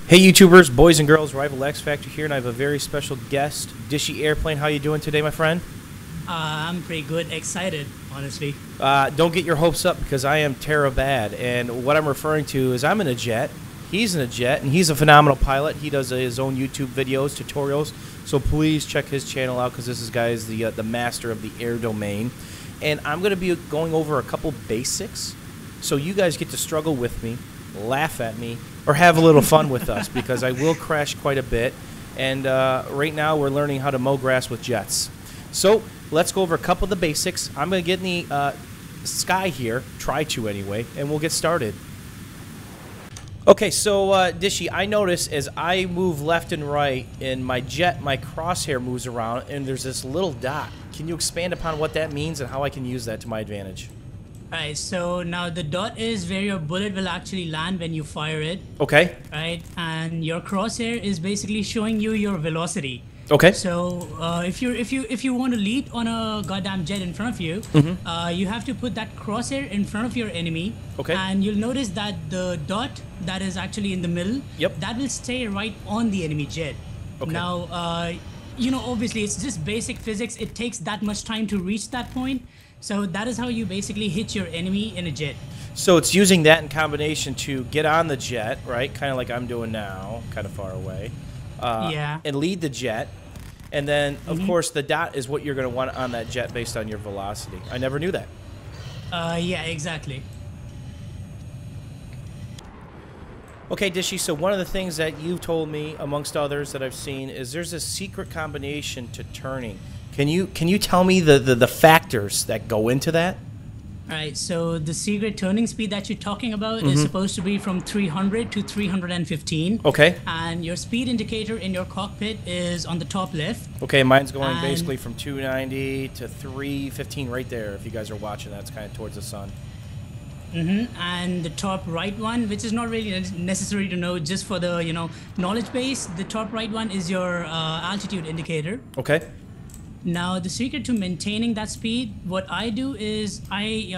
Hey YouTubers, boys and girls, Rival Xfactor here, and I have a very special guest, DishyAirplane. How you doing today, my friend? I'm pretty good, excited, honestly. Don't get your hopes up because I am terra bad, and what I'm referring to is I'm in a jet, he's in a jet, and he's a phenomenal pilot. He does his own YouTube videos, tutorials, so please check his channel out because this guy is the master of the air domain. And I'm going to be going over a couple basics, so you guys get to struggle with me, laugh at me, or have a little fun with us because I will crash quite a bit. And right now we're learning how to mow grass with jets. So let's go over a couple of the basics. I'm going to get in the sky here, try to anyway, and we'll get started. Okay, so Dishy, I notice as I move left and right in my jet, my crosshair moves around and there's this little dot. Can you expand upon what that means and how I can use that to my advantage? Alright, so now the dot is where your bullet will actually land when you fire it. Okay. Right, and your crosshair is basically showing you your velocity. Okay. So if you want to leap on a goddamn jet in front of you, you have to put that crosshair in front of your enemy. Okay. And you'll notice that the dot that is actually in the middle, yep, that will stay right on the enemy jet. Okay. Now, you know, obviously it's just basic physics. It takes that much time to reach that point. So that is how you basically hit your enemy in a jet. So it's using that in combination to get on the jet, right? Kind of like I'm doing now, kind of far away. Yeah. And lead the jet. And then, of course, the dot is what you're going to want on that jet based on your velocity. I never knew that. Yeah, exactly. Okay, Dishy, so one of the things that you've told me, amongst others that I've seen, is there's a secret combination to turning. Can you tell me the factors that go into that? All right, so the secret turning speed that you're talking about is supposed to be from 300 to 315. Okay. And your speed indicator in your cockpit is on the top left. Okay, mine's going basically from 290 to 315 right there. If you guys are watching, that's kind of towards the sun. And the top right one, which is not really necessary to know, just for the knowledge base, the top right one is your altitude indicator. Okay. Now, the secret to maintaining that speed, what I do is I,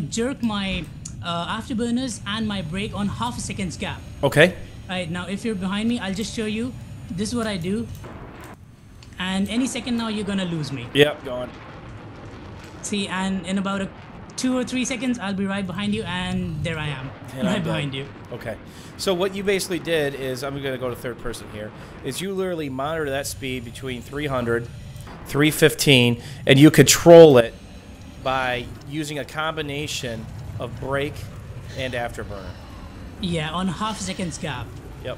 jerk my afterburners and my brake on half a second's gap. Okay. Right, now, if you're behind me, I'll just show you. This is what I do. And any second now, you're going to lose me. Yep, going. See, and in about 2 or 3 seconds, I'll be right behind you, and there I am, right behind you. Okay. So what you basically did is, I'm going to go to third person here, is you literally monitor that speed between 300 315, and you control it by using a combination of brake and afterburner. Yeah, on half a second's gap. Yep.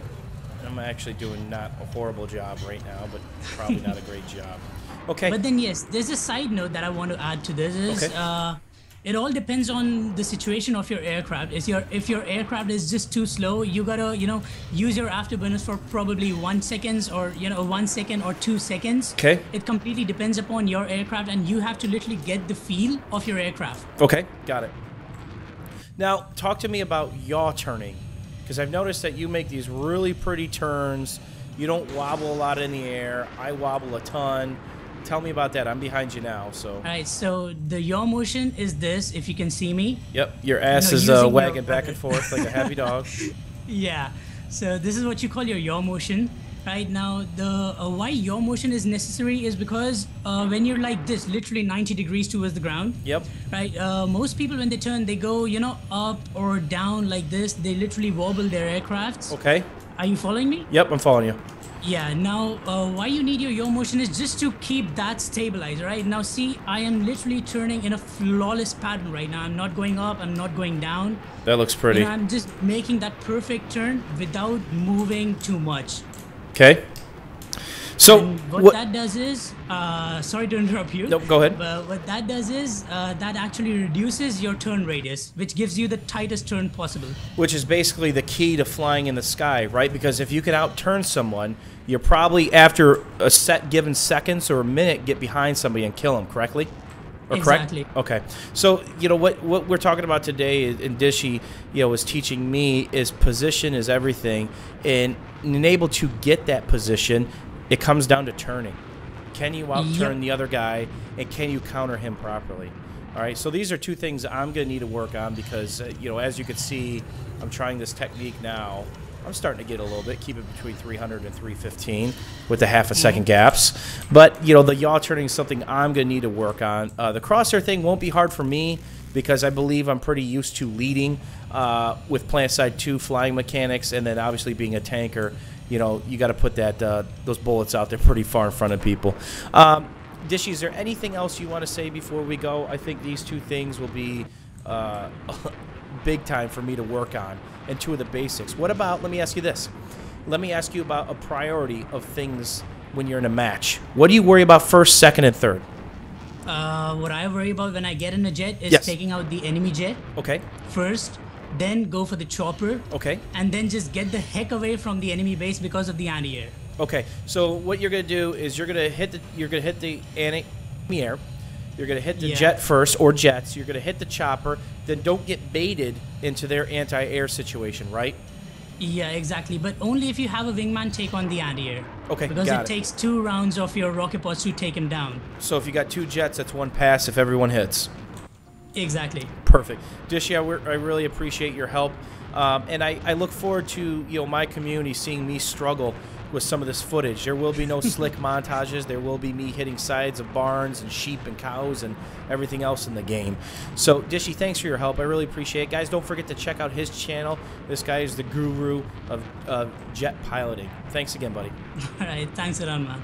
I'm actually doing not a horrible job right now, but probably not a great job. Okay. But then yes, there's a side note that I want to add to this is it all depends on the situation of your aircraft. If your aircraft is just too slow, you gotta use your afterburners for probably 1 second or 1 second or 2 seconds. Okay. It completely depends upon your aircraft, and you have to literally get the feel of your aircraft. Okay, got it. Now talk to me about yaw turning, because I've noticed that you make these really pretty turns. You don't wobble a lot in the air. I wobble a ton. Tell me about that. I'm behind you now, so. All right, so the yaw motion is this, if you can see me. Yep, your ass is wagging back and forth like a happy dog. Yeah, so this is what you call your yaw motion. Right now, the why yaw motion is necessary is because when you're like this, literally 90 degrees towards the ground. Yep. Right, most people when they turn, they go, up or down like this. They literally wobble their aircrafts. Okay. Are you following me? Yep, I'm following you. Yeah, now why you need your yaw motion is just to keep that stabilized, right? Now see, I am literally turning in a flawless pattern right now. I'm not going up, I'm not going down. That looks pretty. I'm just making that perfect turn without moving too much. Okay. So and what that does is, sorry to interrupt you. Nope, go ahead. But what that does is, that actually reduces your turn radius, which gives you the tightest turn possible. Which is basically the key to flying in the sky, right? Because if you can outturn someone, you're probably, after a set given seconds or a minute, get behind somebody and kill them, correctly? Or exactly. Correct? Okay. So, what we're talking about today in Dishy, is teaching me is position is everything. And able to get that position, it comes down to turning. Can you outturn the other guy, and can you counter him properly? All right, so these are two things I'm going to need to work on because, as you can see, I'm trying this technique now, I'm starting to get a little bit, keep it between 300 and 315 with the half a second gaps. But, you know, the yaw turning is something I'm going to need to work on. The crosshair thing won't be hard for me because I believe I'm pretty used to leading with Plant Side 2 flying mechanics, and then obviously being a tanker, you know, you got to put that those bullets out there pretty far in front of people. Dishy, is there anything else you want to say before we go? I think these two things will be big time for me to work on, and two of the basics. What about, let me ask you this. Let me ask you about a priority of things when you're in a match. What do you worry about first, second, and third? What I worry about when I get in a jet is taking out the enemy jet. Okay. First, then go for the chopper. Okay. And then just get the heck away from the enemy base because of the anti-air. Okay. So what you're gonna do is you're gonna hit the anti-air. You're gonna hit the jet first, or jets. You're gonna hit the chopper. Then don't get baited into their anti-air situation, right? Yeah, exactly. But only if you have a wingman take on the anti-air. Okay, because it takes 2 rounds of your rocket pods to take him down. So if you got 2 jets, that's 1 pass if everyone hits. Exactly. Perfect. Dishy, I really appreciate your help, and I look forward to, you know, my community seeing me struggle with some of this footage. There will be no slick montages. There will be me hitting sides of barns and sheep and cows and everything else in the game. So, Dishy, thanks for your help. I really appreciate it. Guys, don't forget to check out his channel. This guy is the guru of jet piloting. Thanks again, buddy. All right. Thanks a lot, man.